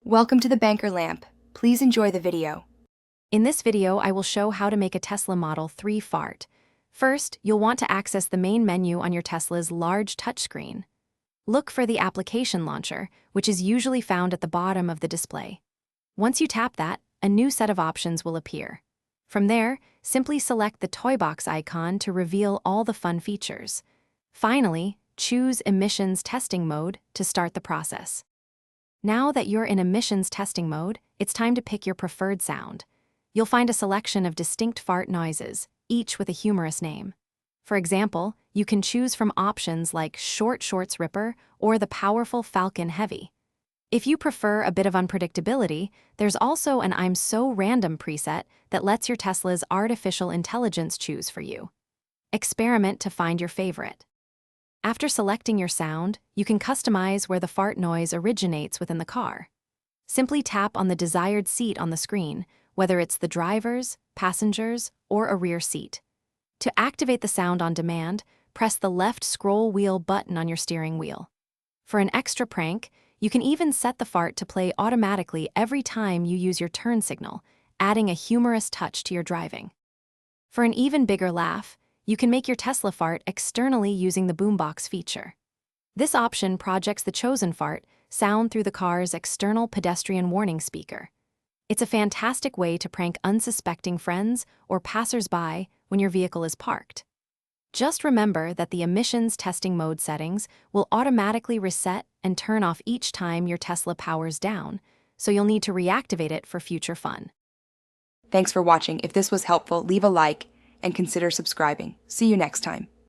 Welcome to the Banker Lamp. Please enjoy the video. In this video, I will show how to make a Tesla Model 3 fart. First, you'll want to access the main menu on your Tesla's large touchscreen. Look for the application launcher, which is usually found at the bottom of the display. Once you tap that, a new set of options will appear. From there, simply select the toy box icon to reveal all the fun features. Finally, choose Emissions Testing Mode to start the process. Now that you're in emissions testing mode, it's time to pick your preferred sound. You'll find a selection of distinct fart noises, each with a humorous name. For example, you can choose from options like Short Shorts Ripper or the powerful Falcon Heavy. If you prefer a bit of unpredictability, there's also an I'm So Random preset that lets your Tesla's artificial intelligence choose for you. Experiment to find your favorite. After selecting your sound, you can customize where the fart noise originates within the car. Simply tap on the desired seat on the screen, whether it's the driver's, passenger's, or a rear seat. To activate the sound on demand, press the left scroll wheel button on your steering wheel. For an extra prank, you can even set the fart to play automatically every time you use your turn signal, adding a humorous touch to your driving. For an even bigger laugh, you can make your Tesla fart externally using the boombox feature. This option projects the chosen fart sound through the car's external pedestrian warning speaker. It's a fantastic way to prank unsuspecting friends or passers-by when your vehicle is parked. Just remember that the emissions testing mode settings will automatically reset and turn off each time your Tesla powers down, so you'll need to reactivate it for future fun. Thanks for watching. If this was helpful, leave a like and consider subscribing. See you next time.